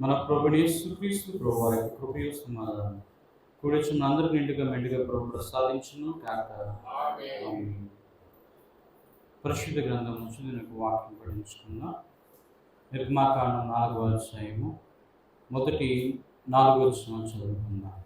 మన ప్రభుని యేసుక్రీస్తు ప్రభు వారి యొక్క కృపయు సమాధానం కూడి వచ్చిన అందరూ నిండుగా మెండుగా ప్రభు ప్రసాదించును కాక. ఆమేన్. పరిశుద్ధ గ్రంథం నుంచి నేను వాక్యం పఠించుకున్నా. నిర్మాకాండం 4వ అధ్యాయము మొదటి 4వ వచనం చదువుకుందాం.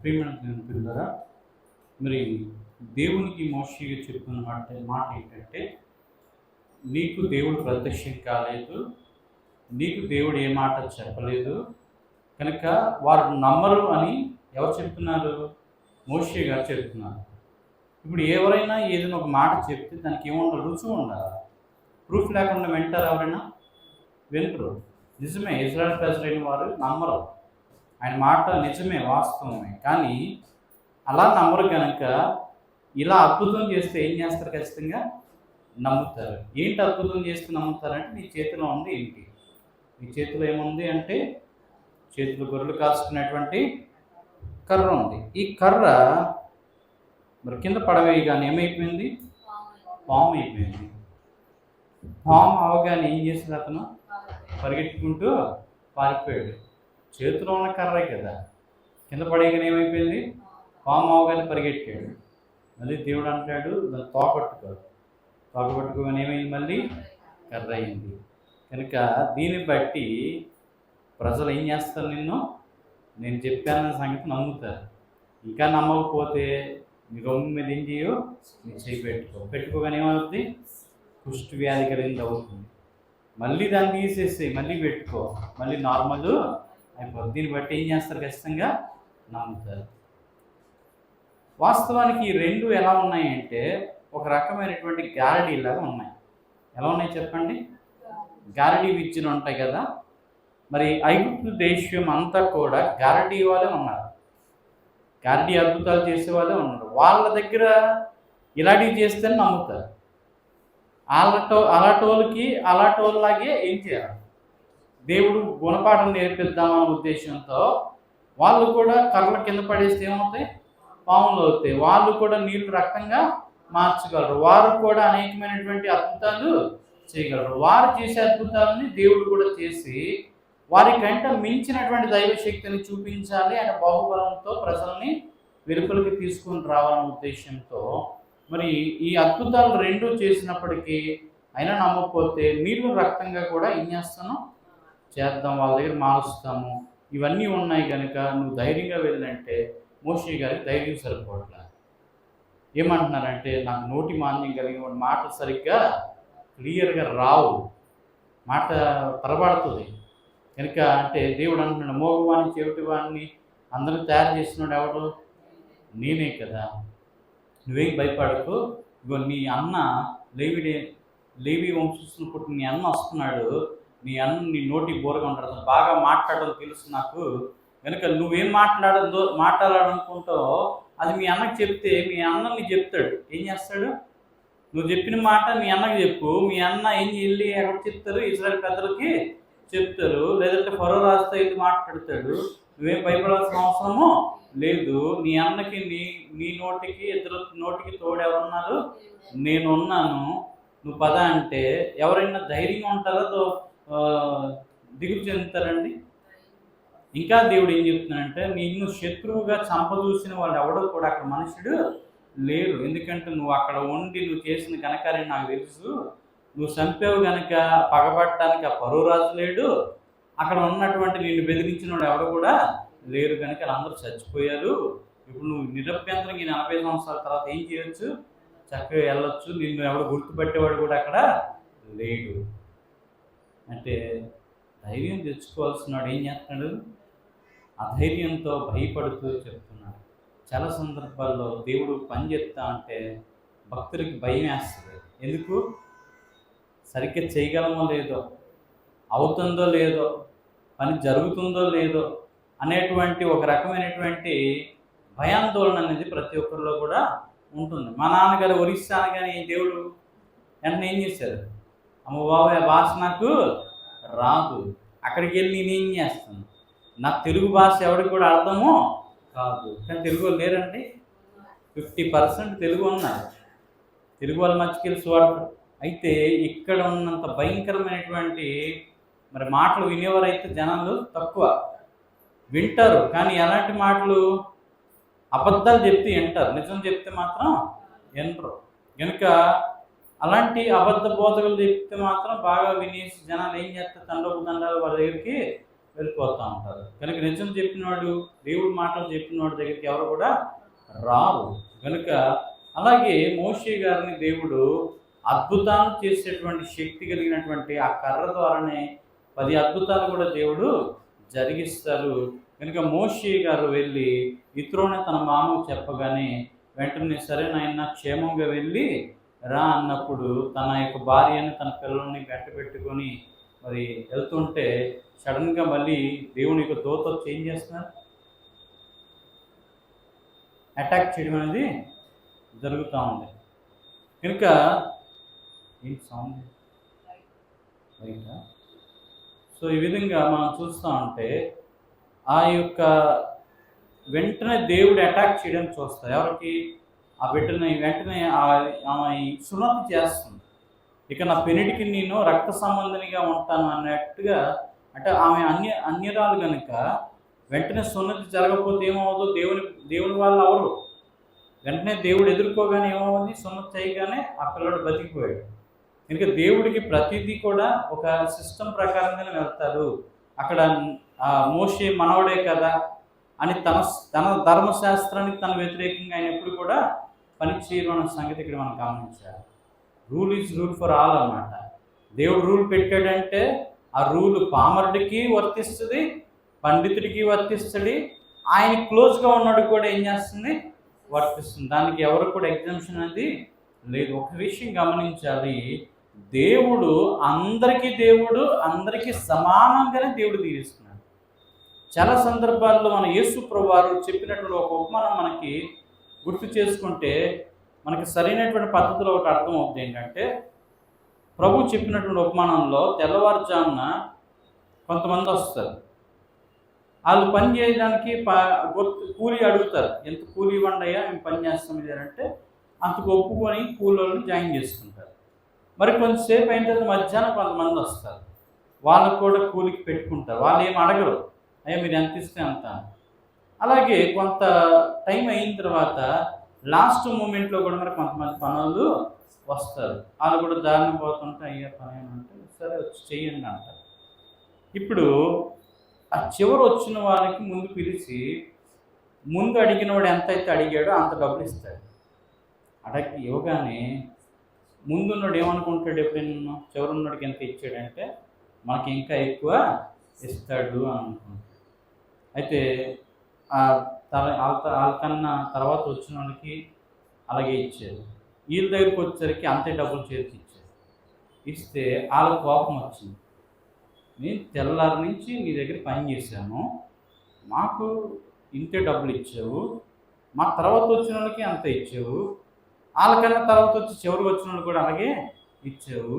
ప్రియమైన పిల్లరా, మరి దేవునికి మోషేగా చెప్తున్న మాట ఏంటంటే, నీకు దేవుడు ప్రత్యక్షం కాలేదు, నీకు దేవుడు ఏ మాట చెప్పలేదు కనుక వారు నమ్మరు అని ఎవరు చెప్తున్నారు? మోషే గారు చెప్తున్నారు. ఇప్పుడు ఎవరైనా ఏదైనా ఒక మాట చెప్తే దానికి ఏముండాలి? రుచి ఉండాలి. ప్రూఫ్ లేకుండా వింటారు ఎవరైనా? వినరు. నిజమే, ఇజ్రాయెల్ ప్రజలైన వారు నమ్మరు. ఆయన మాట నిజమే, వాస్తవమే. కానీ అలా నమ్మరు కనుక ఇలా అద్భుతం చేస్తే ఏం చేస్తారు? ఖచ్చితంగా నమ్ముతారు. ఏంటి అద్భుతం చేస్తే నమ్ముతారంటే, నీ చేతిలో ఉంది ఏంటి? నీ చేతిలో ఏముంది అంటే, చేతిలో గొర్రెలు కాచుకునేటువంటి కర్ర ఉంది. ఈ కర్ర మరి కింద పడవేయగానే ఏమైపోయింది? పాము అయిపోయింది. పాము అవగానే ఏం చేశాడు? అతను పరిగెట్టుకుంటూ పారిపోయాడు. చేతిలో ఉన్న కర్రే కదా, కింద పడేయగానే ఏమైపోయింది? పాము అవగానే పరిగెట్టాడు. మళ్ళీ దేవుడు అంటాడు, దాన్ని తోకపట్టుకోగానే ఏమైంది? మళ్ళీ కర్ర అయింది. కనుక దీన్ని బట్టి ప్రజలు ఏం చేస్తారు? నేను చెప్పానన్న సంగతి నమ్ముతారు. ఇంకా నమ్మకపోతే నీ రొమ్ము మీద ఏం చేయో, నీ చేయి పెట్టుకోగానే ఏమవుతుంది? కుష్టి వ్యాధి కలిగింది అవుతుంది. మళ్ళీ దాన్ని తీసేసి మళ్ళీ పెట్టుకో, మళ్ళీ నార్మల్ అయిపోతుంది. దీన్ని బట్టి ఏం చేస్తారు? ఖచ్చితంగా నమ్ముతారు. వాస్తవానికి ఈ రెండు ఎలా ఉన్నాయంటే, ఒక రకమైనటువంటి గారడీలాగా ఉన్నాయి. ఎలా ఉన్నాయి చెప్పండి? గారడీ విద్యలు ఉంటాయి కదా, మరి ఐగుప్తు దేశం అంతా కూడా గారడీ వాళ్ళే ఉన్నారు. గారడీ అద్భుతాలు చేసేవాళ్ళే ఉన్నారు. వాళ్ళ దగ్గర ఇలాంటివి చేస్తేనే నమ్ముతారు. అలాంటోళ్ళలాగే ఏం చేయాలి? దేవుడు గుణపాఠం నేర్పిద్దామన్న ఉద్దేశంతో వాళ్ళు కూడా కర్రల కింద పడేస్తే ఏమవుతాయి? పాములు అవుతాయి. వాళ్ళు కూడా నీళ్లు రక్తంగా మార్చగలరు. వారు కూడా అనేకమైనటువంటి అద్భుతాలు చేయగలరు. వారు చేసే అద్భుతాలని దేవుడు కూడా చేసి వారికంటే మించినటువంటి దైవశక్తిని చూపించాలి. ఆయన బాహుబలంతో ప్రజల్ని వెలుపలికి తీసుకొని రావాలనే ఉద్దేశంతో మరి ఈ అద్భుతాలు రెండూ చేసినప్పటికీ అయినా నమ్మకపోతే నీళ్లు రక్తంగా కూడా ఏం చేద్దాం, వాళ్ళ దగ్గర మారుస్తాము, ఇవన్నీ ఉన్నాయి కనుక నువ్వు ధైర్యంగా వెళ్ళంటే మోషే గారికి ధైర్యం సరిపోవట్లేదు. ఏమంటున్నారంటే, నాకు నోటి మాంద్యం కలిగిన మాటలు సరిగ్గా క్లియర్గా రావు, మాట తరబడుతుంది కనుక అంటే దేవుడు అంటున్నాడు, మోగవాణ్ణి చెవిటివాణ్ణి అందరూ తయారు చేసినాడు ఎవడు? నేనే కదా, నువ్వేం భయపడకు. ఇగో నీ అన్న లేవి వంశస్థులు పుట్టిన నీ అన్న వస్తున్నాడు, నీ అన్న నీ నోటికి బోరగా ఉంటాడు, బాగా మాట్లాడడం తెలుసు నాకు కనుక నువ్వేం మాట్లాడాలనుకుంటావో అది మీ అన్నకి చెప్తే మీ అన్నని చెప్తాడు. ఏం చేస్తాడు? నువ్వు చెప్పిన మాట మీ అన్నకి చెప్పు. మీ అన్న ఏం వెళ్ళి ఎక్కడ చెప్తారు? ఇజ్రాయెల్ పెద్దలకి చెప్తారు, లేదంటే ఫరో రాజుతో వెళ్ళి మాట్లాడతాడు. నువ్వేం భయపడాల్సిన అవసరము లేదు. నీ అన్నకి నీ నోటికి ఇద్దరు నోటికి తోడెవరున్నారు? నేనున్నాను, నువ్వు పద అంటే ఎవరైనా ధైర్యంగా ఉంటారో దిగులు చెందుతారండి. ఇంకా దేవుడు ఏం చెప్తున్నాడంటే, నిన్ను శత్రువుగా చంపదూసిన వాళ్ళు ఎవడో కూడా అక్కడ మనుషుడు లేరు. ఎందుకంటే నువ్వు అక్కడ ఉండి నువ్వు చేసిన ఘనకార్యం నాకు తెలుసు. నువ్వు చంపావు కనుక పగబట్టడానికి ఆ ఫరో రాజు లేడు, అక్కడ ఉన్నటువంటి నిన్ను బెదిరించిన వాడు ఎవడు కూడా లేరు కనుక అందరూ చచ్చిపోయారు. ఇప్పుడు నువ్వు నిరభ్యంతరంగా 40 సంవత్సరాల తర్వాత ఏం చేయొచ్చు? చక్కగా వెళ్ళొచ్చు. నిన్ను ఎవడు గుర్తుపట్టేవాడు కూడా అక్కడ లేడు అంటే ధైర్యం తెచ్చుకోవాల్సిన వాడు ఏం చేస్తున్నాడు? అధైర్యంతో భయపడుతూ చెప్తున్నాడు. చాలా సందర్భాల్లో దేవుడు పని చెప్తా అంటే భక్తుడికి భయం వేస్తుంది. ఎందుకు? సరిగ్గా చేయగలమో లేదో, అవుతుందో లేదో, పని జరుగుతుందో లేదో అనేటువంటి ఒక రకమైనటువంటి భయాందోళన అనేది ప్రతి ఒక్కరిలో కూడా ఉంటుంది. మా నాన్నగారు ఒరిస్సా అనగానే దేవుడు వెంటనే ఏం చేశారు? అమ్మ బాబాయ్ భాష నాకు రాదు, అక్కడికి వెళ్ళి నేనేం చేస్తాను, నా తెలుగు భాష ఎవరికి కూడా అర్థమో కాదు. కానీ తెలుగు వాళ్ళు లేరండి, 50% తెలుగు ఉన్నారు. తెలుగు వాళ్ళ మధ్యకెళ్ళి వాడతారు. అయితే ఇక్కడ ఉన్నంత భయంకరమైనటువంటి మరి మాటలు వినేవారైతే జనాలు తక్కువ వింటారు. కానీ ఎలాంటి మాటలు? అబద్ధాలు చెప్తే వింటారు, నిజం చెప్తే మాత్రం వినరు. కనుక అలాంటి అబద్ధ బోధకులు చెప్తే మాత్రం బాగా వినేసి జనాలు ఏం చేస్తారు? తండోపు వాళ్ళ దగ్గరికి వెళ్ళిపోతూ ఉంటారు. కనుక నిజం చెప్పినవాడు, దేవుడి మాటలు చెప్పినవాడి దగ్గరికి ఎవరు కూడా రారు. కనుక అలాగే మోషే గారిని దేవుడు అద్భుతాలు చేసేటువంటి శక్తి కలిగినటువంటి ఆ కర్ర ద్వారానే 10 అద్భుతాలు కూడా దేవుడు జరిగిస్తారు. కనుక మోషే గారు వెళ్ళి ఇత్రోనే తన మామకు చెప్పగానే వెంటనే సరే నాయన క్షేమంగా వెళ్ళి రా అన్నప్పుడు తన యొక్క భార్యని తన పిల్లల్ని వెంట పెట్టుకొని మరి వెళ్తుంటే సడన్గా మళ్ళీ దేవుని యొక్క దూత చేంజ్ చేస్తున్నారు, అటాక్ చేయడం అనేది జరుగుతూ ఉంది. కనుక ఏంటి సౌండ్ రైట్? సో ఈ విధంగా మనం చూస్తూ ఉంటే ఆ యొక్క వెంటనే దేవుడు అటాక్ చేయడానికి చూస్తారు. ఎవరికి? ఆ బిడ్డని వెంటనే ఆమె సున్నతి చేస్తుంది. ఇక నా పెనిడికి నేను రక్త సంబంధినిగా ఉంటాను అన్నట్టుగా, అంటే ఆమె అన్యరాలు కనుక వెంటనే సున్నతి జరగకపోతే ఏమవుతుందో దేవుని వాళ్ళు అవరు. వెంటనే దేవుడు ఎదుర్కోగానే ఏమవుతుంది? సున్నతి చేయగానే ఆ పిల్లడు బతికిపోయాడు. కనుక దేవుడికి ప్రతిదీ కూడా ఒక సిస్టమ్ ప్రకారంగానే వెళ్తారు. అక్కడ మోషే మనవడే కదా అని తన ధర్మశాస్త్రానికి తన వ్యతిరేకంగా ఆయన ఎప్పుడు కూడా పని చేయరు అన్న సంగతి ఇక్కడ మనం గమనించాలి. Rule is rule for all అన్నమాట. దేవుడు రూల్ పెట్టాడంటే ఆ రూల్ పామరుడికి వర్తిస్తుంది, పండితుడికి వర్తిస్తుంది, ఆయన క్లోజ్గా ఉన్నాడు కూడా ఏం చేస్తుంది? వర్తిస్తుంది. దానికి ఎవరు కూడా ఎగ్జామ్షన్ అనేది లేదు. ఒక విషయం గమనించాలి, దేవుడు అందరికీ సమానంగానే దేవుడు తీరుస్తున్నాడు. చాలా సందర్భాల్లో మన యేసు ప్రభువారు చెప్పినటువంటి ఒక ఉపమానం మనకి గుర్తు చేసుకుంటే మనకి సరైనటువంటి పద్ధతిలో ఒకటి అర్థం అవుతుంది. ఏంటంటే ప్రభు చెప్పినటువంటి ఉపమానంలో తెల్లవారుజామున కొంతమంది వస్తారు. వాళ్ళు పని చేయడానికి కూలీ అడుగుతారు. ఎంత కూలీ ఇవ్వండి అయ్యా, మేము పని చేస్తాం ఇదేనంటే అంతకు ఒప్పుకొని కూలీలను జాయిన్ చేసుకుంటారు. మరి కొంతసేపు అయిన తర్వాత మధ్యాహ్నం కొంతమంది వస్తారు, వాళ్ళకు కూడా కూలికి పెట్టుకుంటారు. వాళ్ళు ఏం అడగరు, అయ్యా మీరు ఎంత ఇస్తే అంత. అలాగే కొంత టైం అయిన తర్వాత లాస్ట్ మూమెంట్లో కూడా మరి కొంతమంది పనులు వస్తారు. వాళ్ళు కూడా దారిని పోతుంటే అయ్యా పని అంటే సరే వచ్చి చెయ్యండి అంటారు. ఇప్పుడు ఆ చివరి వచ్చిన వారికి ముందు పిలిచి ముందు అడిగిన వాడు ఎంత అయితే అడిగాడో అంత డబ్బులు ఇస్తాడు. అడగి ఇవ్వగానే ముందున్నాడు ఏమనుకుంటాడు? ఎప్పుడైనా చివరున్నోడికి ఎంత ఇచ్చాడంటే మనకి ఇంకా ఎక్కువ ఇస్తాడు అని అనుకుంటాడు. అయితే వాళ్ళకన్నా తర్వాత వచ్చిన వాళ్ళకి అలాగే ఇచ్చారు. వీళ్ళ దగ్గరికి వచ్చేసరికి అంతే డబ్బులు చేర్చి ఇచ్చారు. ఇస్తే వాళ్ళకి కోపం వచ్చింది, నేను తెల్లారి నుంచి నీ దగ్గర పని చేశాను, మాకు ఇంతే డబ్బులు ఇచ్చావు, మా తర్వాత వచ్చిన వాళ్ళకి అంతే ఇచ్చావు, వాళ్ళకన్నా తర్వాత వచ్చి చివరి వచ్చిన వాళ్ళు కూడా అలాగే ఇచ్చావు,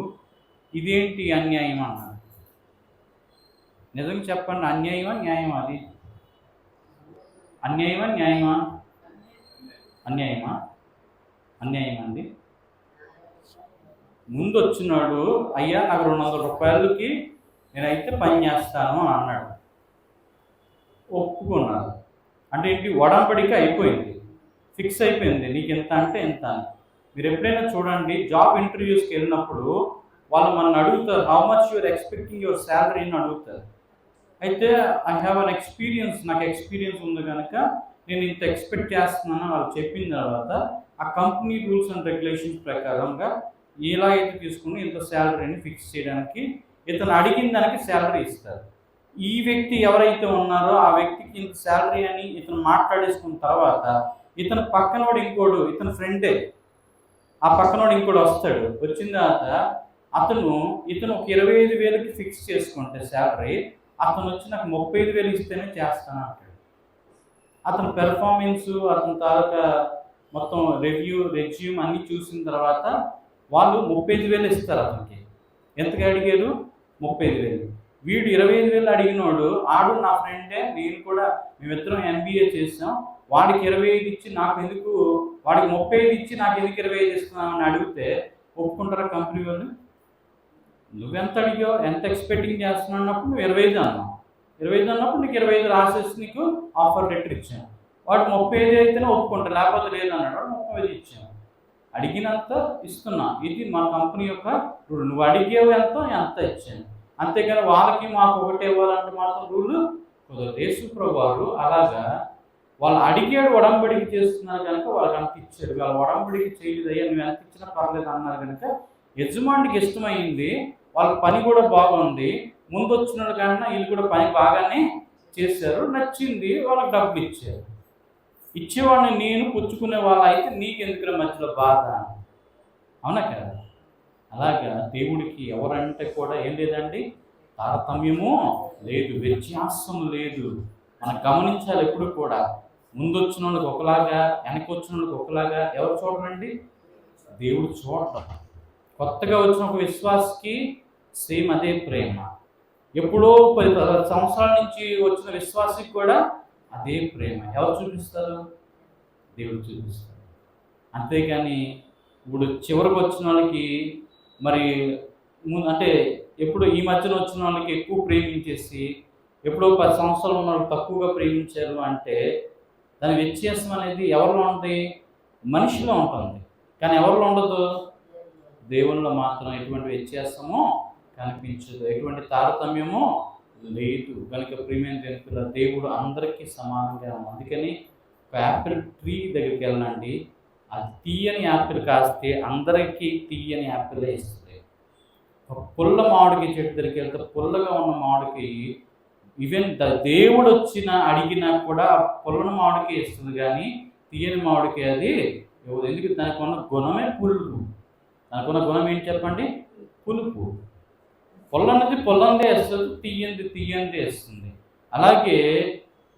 ఇదేంటి అన్యాయం అన్నారు. నిజంగా చెప్పండి, అన్యాయమా న్యాయమా? అది అన్యాయమా న్యాయమా? అన్యాయమా? అన్యాయం అండి. ముందు వచ్చినాడు, అయ్యా నాకు 200 రూపాయలకి నేనైతే పని చేస్తాను అన్నాడు, ఒప్పుకున్నాడు. అంటే ఏంటి? ఒడంబడిక అయిపోయింది, ఫిక్స్ అయిపోయింది, నీకు ఎంత అంటే ఎంత అని. మీరు ఎప్పుడైనా చూడండి, జాబ్ ఇంటర్వ్యూస్కి వెళ్ళినప్పుడు వాళ్ళు మనల్ని అడుగుతారు, how much you're expecting your salary అని అడుగుతారు. అయితే ఐ హ్యావ్ అన్ ఎక్స్పీరియన్స్, నాకు ఎక్స్పీరియన్స్ ఉంది కనుక నేను ఇంత ఎక్స్పెక్ట్ చేస్తున్నాను వాళ్ళు చెప్పిన తర్వాత ఆ కంపెనీ రూల్స్ అండ్ రెగ్యులేషన్స్ ప్రకారంగా ఎలా అయితే తీసుకుని ఇంత శాలరీని ఫిక్స్ చేయడానికి ఇతను అడిగిన దానికి శాలరీ ఇస్తారు. ఈ వ్యక్తి ఎవరైతే ఉన్నారో ఆ వ్యక్తికి ఇంత శాలరీ అని ఇతను మాట్లాడేసుకున్న తర్వాత ఇతను పక్కనోడు ఇంకోడు, ఇతను ఫ్రెండే, ఆ పక్కనోడు ఇంకోటి వస్తాడు. వచ్చిన తర్వాత ఇతను ఒక 25,000కి ఫిక్స్ చేసుకుంటే శాలరీ, అతను వచ్చి నాకు 35,000 ఇస్తేనే చేస్తాను అంటాడు. అతని పెర్ఫార్మెన్స్, అతని తాలూకా మొత్తం రెజ్యూమ్ అన్నీ చూసిన తర్వాత వాళ్ళు 35,000 ఇస్తారు అతనికి. ఎంతగా అడిగారు? 35,000. వీడు 25,000 అడిగినోడు, ఆడు నా ఫ్రెండే, నేను కూడా మేమిద్దరం MBA చేసాం, వాడికి 25 ఇచ్చి నాకు ఎందుకు, వాడికి 35 ఇచ్చి నాకు ఎందుకు 25 ఇస్తున్నామని అడిగితే ఒప్పుకుంటారా కంపెనీ వాళ్ళు? నువ్వెంత అడిగావు, ఎంత ఎక్స్పెక్టింగ్ చేస్తున్నావు అన్నప్పుడు నువ్వు 25 అన్నావు. 25 అన్నప్పుడు నీకు 25 రాసేసి నీకు ఆఫర్ లెటర్ ఇచ్చాను. వాడు 35 అయితేనే ఒప్పుకుంటా, లేకపోతే లేదన్నాడు. వాడు 35 ఇచ్చాను. అడిగినంత ఇస్తున్నా. ఇది మా కంపెనీ యొక్క రూల్. నువ్వు అడిగేవి ఎంత ఇచ్చాను, అంతేగాని వాళ్ళకి మాకు ఒకటి ఇవ్వాలంటే మాత్రం రూల్ కుదరదు. యేసుప్రభువు వారు అలాగా వాళ్ళు అడిగాడు, ఒడంబడికి చేస్తున్నారు కనుక వాళ్ళకి అంత ఇచ్చాడు. వాళ్ళు ఒడంబడికి చేయలేదు, అయ్యా నువ్వు ఎంత ఇచ్చినా పర్లేదు అన్నారు కనుక యజమానికి ఇష్టమైంది. వాళ్ళ పని కూడా బాగుంది, ముందు వచ్చిన కన్నా వీళ్ళు కూడా పని బాగానే చేశారు, నచ్చింది, వాళ్ళకి డబ్బులు ఇచ్చారు. ఇచ్చేవాడిని నేను, పుచ్చుకునే వాళ్ళ అయితే నీకెందుకు మధ్యలో బాధ? అవునా కదా? అలాగా దేవుడికి ఎవరంటే కూడా ఏం లేదండి, తారతమ్యము లేదు, వ్యత్యాసం లేదు. మనం గమనించాలి ఎప్పుడు కూడా. ముందు వచ్చిన వాళ్ళకి ఒకలాగా, వెనక్కి వచ్చిన వాళ్ళకి ఒకలాగా ఎవరు చూడరండి? దేవుడు చూడటం. కొత్తగా వచ్చిన ఒక విశ్వాసకి సేమ్ అదే ప్రేమ. ఎప్పుడో 10 సంవత్సరాల నుంచి వచ్చిన విశ్వాసకి కూడా అదే ప్రేమ ఎవరు చూపిస్తారు? దేవుడు చూపిస్తారు. అంతేగాని ఇప్పుడు చివరికి వచ్చిన వాళ్ళకి మరి అంటే ఎప్పుడు ఈ మధ్యన వచ్చిన వాళ్ళకి ఎక్కువ ప్రేమించేసి ఎప్పుడో 10 సంవత్సరాలు ఉన్న వాళ్ళు తక్కువగా ప్రేమించారు అంటే దాని వ్యత్యాసం అనేది ఎవరిలో ఉంటుంది? మనిషిలో ఉంటుంది, కానీ ఎవరిలో ఉండదు? దేవునిలో మాత్రం ఎటువంటి వ్యత్యాసమో కనిపించదు, ఎటువంటి తారతమ్యమో లేదు. కనుక ప్రియమైన జనుల దేవుడు అందరికీ సమానంగా. అందుకని ఒక యాపిల్ ట్రీ దగ్గరికి వెళ్ళండి, అది తీయని యాపిల్ కాస్తే అందరికీ తీయని యాపిల్ ఇస్తుంది. ఒక పుల్ల మామిడికి చెట్టు దగ్గరికి వెళ్తే పుల్లగా ఉన్న మామిడికి ఈవెన్ దేవుడు అడిగినా కూడా పుల్లని మామిడికి ఇస్తుంది, కానీ తీయని మామిడికి అది ఇవ్వదు. ఎందుకు? దానికి ఉన్న గుణమే పులుపు. దానికి ఉన్న గుణం ఏంటి చెప్పండి? పులుపు. పొల్లన్నది పొల్లందే వేస్తుంది, తీయంది వేస్తుంది. అలాగే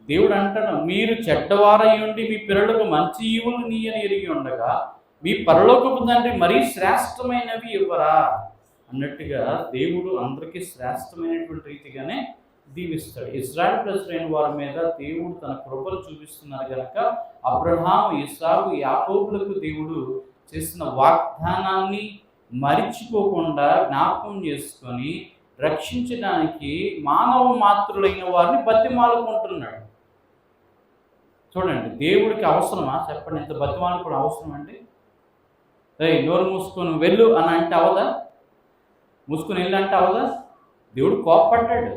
దేవుడు అంటాడు, మీరు చెడ్డవారై ఉండి మీ పిల్లలకు మంచి ఈవులు నీయని ఎరిగి ఉండగా మీ పరలోకపు తండ్రి మరీ శ్రేష్టమైనవి ఇవ్వరా అన్నట్టుగా దేవుడు అందరికీ శ్రేష్టమైనటువంటి రీతిగానే దీవిస్తాడు. ఇశ్రాయేలు ప్రజలైన వారి మీద దేవుడు తన కృపను చూపిస్తున్నారు కనుక అబ్రహాము, ఇస్సాకు, యాకోబులకు దేవుడు చేసిన వాగ్దానాన్ని మరిచిపోకుండా జ్ఞాపకం చేసుకొని రక్షించడానికి మానవ మాతృలైన వారిని బతిమాలుకుంటున్నాడు. చూడండి, దేవుడికి అవసరమా చెప్పండి? ఇంత బతిమాలు కూడా అవసరం అండి? నోరు మూసుకొని వెళ్ళు అని అంటే అవదా? మూసుకొని వెళ్ళు అంటే అవదా? దేవుడు కోపపడ్డాడు.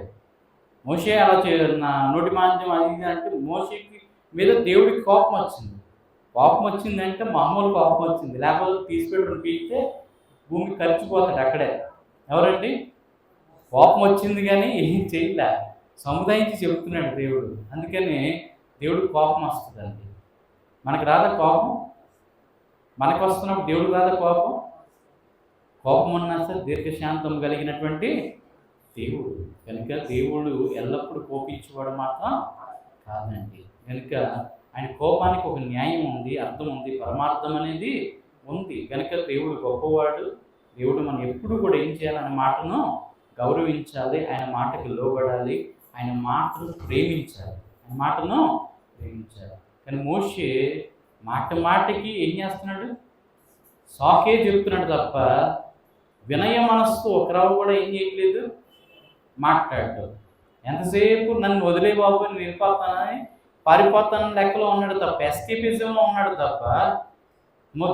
మోషే అలా నా నోటి మాంద్యం అది ఇది అంటే మోషేకి మీద దేవుడికి కోపం వచ్చింది. కోపం వచ్చిందంటే మామూలు కోపం వచ్చింది, లేకపోతే తీసిపెట్టుకుని పీకితే భూమి ఖర్చిపోతాడు అక్కడే. ఎవరండి? కోపం వచ్చింది కానీ ఏం చేయలే, సముదాయించి చెబుతున్నాడు దేవుడు. అందుకని దేవుడికి కోపం వస్తుందండి. మనకు రాదా కోపం? మనకు వస్తున్నప్పుడు దేవుడికి రాదా కోపం? కోపం అన్నా సరే దీర్ఘశాంతం కలిగినటువంటి దేవుడు కనుక దేవుడు ఎల్లప్పుడూ కోపించేవాడు మాత్రం కాదండి. కనుక ఆయన కోపానికి ఒక న్యాయం ఉంది, అర్థం ఉంది, పరమార్థం అనేది ఉంది. కనుక దేవుడు గొప్పవాడు. దేవుడు మనం ఎప్పుడు కూడా ఏం చేయాలనే మాటను గౌరవించాలి, ఆయన మాటకి లోబడాలి, ఆయన మాటను ప్రేమించాలి, ఆయన మాటను ప్రేమించాలి. కానీ మోషే మాటకి ఏం చేస్తున్నాడు? సాకే చెప్తున్నాడు తప్ప వినయ మనస్సు ఒకరావు కూడా ఏం చేయట్లేదు, మాట్లాడు. ఎంతసేపు నన్ను వదిలే బాబు నేను వెళ్ళిపోతానని పారిపోతానని లెక్కలో ఉన్నాడు తప్ప, ఎస్కేపిజంలో ఉన్నాడు తప్ప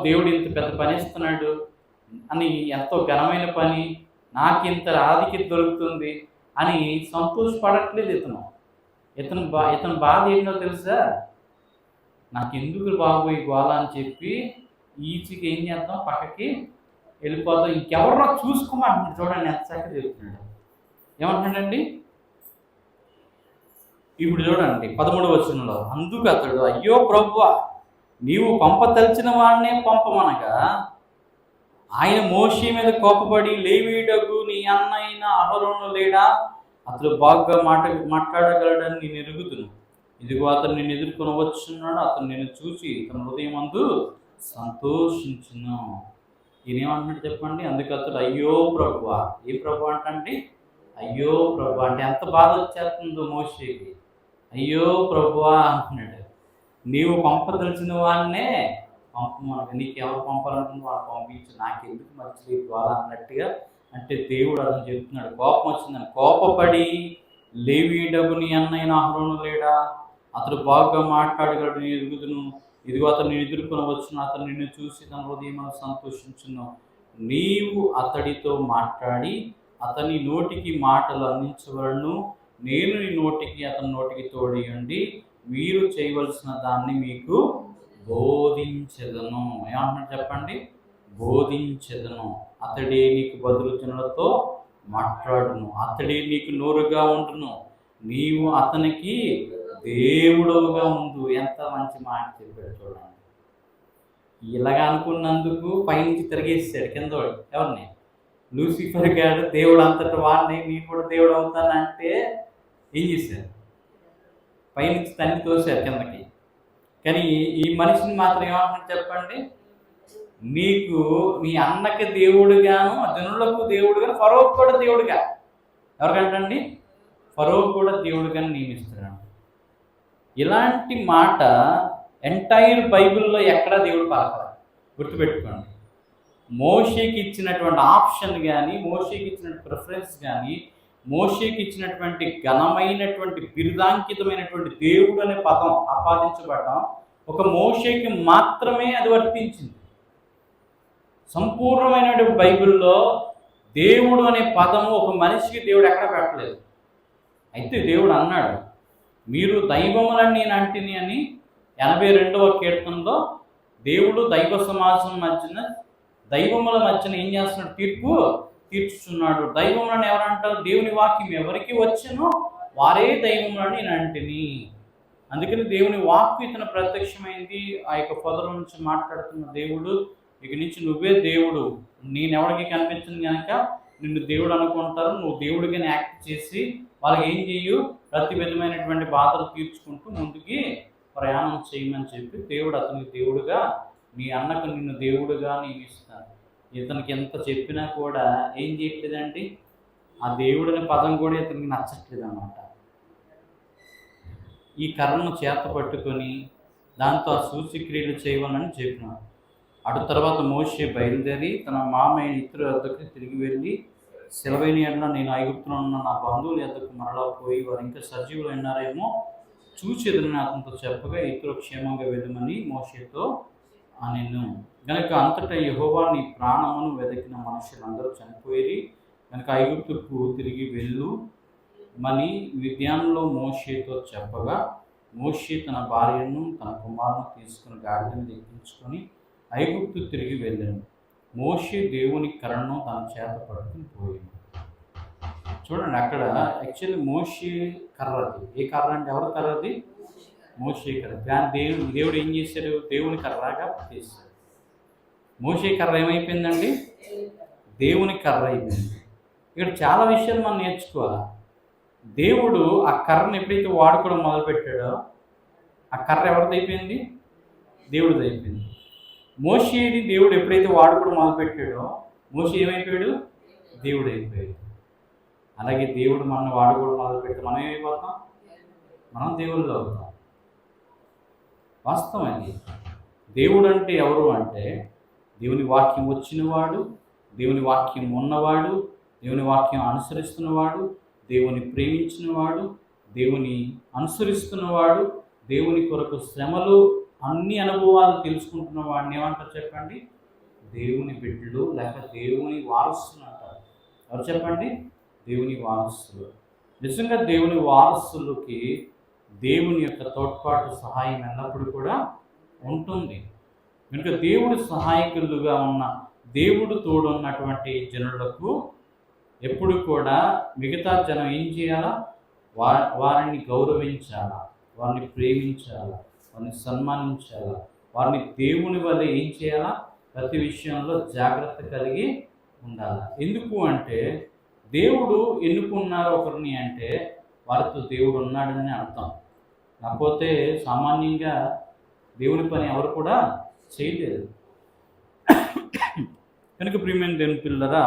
దేవుడు ఇంత పెద్ద పని ఇస్తున్నాడు అని, ఎంతో ఘనమైన పని, నాకు ఇంత ఆధిక్యత దొరుకుతుంది అని సంతోషపడట్లేదు ఇతను బాధ ఏంటో తెలుసా? నాకు ఎందుకు బాబు ఈ గోళ అని చెప్పి ఈచికి ఏం చేద్దాం, పక్కకి వెళ్ళిపోతాం, ఇంకెవరో చూసుకోమంటున్నాడు. చూడండి ఎంత చక్కగా చెప్తున్నాడు. ఏమంటున్నాడండి? ఇప్పుడు చూడండి 13వ వచనంలో, అందుకు అతడు, అయ్యో ప్రభువా, నీవు పంపదలిచిన వాడినే పంపమనగా ఆయన మోషే మీద కోపపడి, లేవీయుడగు నీ అన్న అయిన అహరోను లేడా, అతడు బాగా మాట్లాడగలడని నేను ఎరుగుదును. ఇదిగో అతను నిన్ను ఎదుర్కొని వచ్చున్నాడు, అతను నిన్ను చూసి తన హృదయమందు సంతోషించును. ఈయన ఏమంటున్నాడు చెప్పండి? అందుకు అతడు, అయ్యో ప్రభువా. ఏ ప్రభు అంటండి? అయ్యో ప్రభు అంటే ఎంత బాధ వచ్చేస్తుందో మోషేకి. అయ్యో ప్రభువా అంటున్నాడు. నీవు పంపదలిచిన వాడినే పంపమనగా, నీకు ఎవరు పంపాలనుకుంటే వాళ్ళు పంపించు, నాకెందుకు మంచిది ద్వారా అన్నట్టుగా. అంటే దేవుడు అతను చెప్తున్నాడు. కోపం వచ్చిందని కోపపడి, లేవీయుడగు నీ అన్నయ్య అహరోను లేడా, అతడు బాగా మాట్లాడగలడు, నీ ఎదుగుదును. ఇదిగో అతను నేను ఎదుర్కొని వచ్చును, అతను నిన్ను చూసి తన హృదయం సంతోషించును. నీవు అతడితో మాట్లాడి అతని నోటికి మాటలు అందించవలను, నేను నీ నోటికి అతని నోటికి తోడియండి, మీరు చేయవలసిన దాన్ని మీకు బోధించెదను. ఏమంటున్నాడు చెప్పండి? బోధించెదను. అతడే నీకు బదులు జనులతో మాట్లాడును, అతడే నీకు నోరుగా ఉండును, నీవు అతనికి దేవుడుగా ఉండు. ఎంత మంచి మాట చెప్పాడు చూడండి. ఇలాగ అనుకున్నందుకు పైనుంచి తిరిగేసాడు కింద. ఎవరిని? లూసిఫర్ గారు. దేవుడు అంతటి వాడిని నేను కూడా దేవుడు అవుతానంటే ఏం చేశారు? పైనుంచి తన్ని తోశారు కిందకి. కానీ ఈ మనిషిని మాత్రం ఏమంటున్నాడు చెప్పండి? నీకు నీ అన్నకి దేవుడుగాను, జనులకు దేవుడుగాను, ఫరోకు కూడా దేవుడుగా. ఎవరికంటండి? ఫరోకు కూడా దేవుడుగా నియమిస్తున్నాడు. ఇలాంటి మాట ఎంటైర్ బైబిల్లో ఎక్కడా దేవుడు పలకరు. గుర్తుపెట్టుకోండి. మోషేకి ఇచ్చినటువంటి ఆప్షన్ కానీ, మోషేకి ఇచ్చినటువంటి ప్రిఫరెన్స్ కానీ, మోషేకి ఇచ్చినటువంటి ఘనమైనటువంటి బిరుదాంకితమైనటువంటి దేవుడు అనే పదం ఆపాదించబడటం ఒక మోషేకి మాత్రమే అది వర్తించింది. సంపూర్ణమైనటువంటి బైబిల్లో దేవుడు అనే పదము ఒక మనిషికి దేవుడు ఎక్కడ పెట్టలేదు. అయితే దేవుడు అన్నాడు, మీరు దైవములని నేను అంటిని అని 82వ కీర్తనలో దేవుడు దైవ సమాజం మధ్యన, దైవముల మధ్యన ఏం చేస్తున్నాడు? తీర్పు తీర్చుచున్నాడు. దైవములను ఎవరంటారు? దేవుని వాక్యం ఎవరికి వచ్చునో వారే దైవములని నేను అంటిని. అందుకని దేవుని వాక్కు ఇతను ప్రత్యక్షమైంది. ఆ యొక్క పొదల నుంచి మాట్లాడుతున్న దేవుడు, ఇక నుంచి నువ్వే దేవుడు, నేనెవరికి కనిపించింది కనుక నిన్ను దేవుడు అనుకుంటారు, నువ్వు దేవుడిగానే యాక్ట్ చేసి వాళ్ళకి ఏం చెయ్యు, ప్రతి విధమైనటువంటి బాధలు తీర్చుకుంటూ ముందుకి ప్రయాణం చేయమని చెప్పి దేవుడు అతనికి దేవుడుగా, మీ అన్నకు నిన్ను దేవుడుగా నియమిస్తాను. ఇతనికి ఎంత చెప్పినా కూడా ఏం చేయట్లేదండి? ఆ దేవుడనే పదం కూడా ఇతనికి నచ్చట్లేదు అన్నమాట. ఈ కర్రను చేత పట్టుకొని దాంతో ఆ సూచక్రియలు చేయవాలని చెప్పినాడు. అటు తర్వాత మోషే బయలుదేరి తన మామయ్య ఇతరు వద్దకు తిరిగి వెళ్ళి, సెలవైన ఎడల నేను ఐగుప్తులో ఉన్న నా బంధువుల యొద్దకు మరలా పోయి వారు ఇంకా సజీవులు అయినారేమో చూచెదరని అతనితో చెప్పగా, ఇతరు క్షేమంగా వెళ్ళమని మోషేతో అనెను. గనుక అంతటా యెహోవా నీ ప్రాణమును వెతికిన మనుషులందరూ చనిపోయి కనుక ఐగుప్తుకు తిరిగి వెళ్ళు మని మిద్యానులో మోషేతో చెప్పగా, మోషే తన భార్యను తన కుమారును తీసుకుని గాడిదను ఎక్కించుకొని ఐగుప్తు తిరిగి వెళ్ళాను. మోషే దేవుని కర్రను తన చేత పట్టుకుని పోయింది. చూడండి, అక్కడ యాక్చువల్లీ మోషే కర్రది. ఏ కర్ర అంటే ఎవరి కర్రది? మోషే కర్ర. దాని దేవుడు ఏం చేశాడు? దేవుని కర్రగా చేశాడు. మోషే కర్ర ఏమైపోయిందండి? దేవుని కర్ర అయిపోయింది. ఇక్కడ చాలా విషయాలు మనం నేర్చుకోవాలి. దేవుడు ఆ కర్రను ఎప్పుడైతే వాడుకోవడం మొదలుపెట్టాడో ఆ కర్ర ఎవరిది అయిపోయింది? దేవుడిది అయిపోయింది. మోషేని దేవుడు ఎప్పుడైతే వాడుకోవడం మొదలుపెట్టాడో మోషే ఏమైపోయాడు? దేవుడు అయిపోయాడు. అలాగే దేవుడు మనం వాడుకోవడం మొదలుపెడితే మనం ఏమైపోతాం? మనం దేవుళ్ళు అవుతాం. వాస్తవం అది. దేవుడు అంటే ఎవరు అంటే దేవుని వాక్యం వచ్చినవాడు, దేవుని వాక్యం ఉన్నవాడు, దేవుని వాక్యం అనుసరిస్తున్నవాడు, దేవుని ప్రేమించినవాడు, దేవుని అనుసరిస్తున్నవాడు, దేవుని కొరకు శ్రమలు అన్ని అనుభవాలు తెలుసుకుంటున్న వాడిని ఏమంటారు చెప్పండి? దేవుని బిడ్డలు లేక దేవుని వారసులు అంటారు. ఎవరు చెప్పండి? దేవుని వారసులు. నిజంగా దేవుని వారసులకి దేవుని యొక్క తోడ్పాటు సహాయం ఎల్లప్పుడూ కూడా ఉంటుంది. కనుక దేవుడు సహాయకులుగా ఉన్న, దేవుడు తోడున్నటువంటి జనులకు ఎప్పుడు కూడా మిగతా జనం ఏం చేయాలా? వారిని గౌరవించాలా, వారిని ప్రేమించాలా, వారిని సన్మానించాలా, వారిని దేవుని వల్ల ఏం చేయాలా, ప్రతి విషయంలో జాగ్రత్త కలిగి ఉండాలి. ఎందుకు అంటే దేవుడు ఎన్నుకున్నారు ఒకరిని అంటే వారితో దేవుడు ఉన్నాడని అర్థం. కాకపోతే సామాన్యంగా దేవుని పని ఎవరు కూడా చేయలేరు. కనుక ప్రియమైన దేవుని పిల్లరా,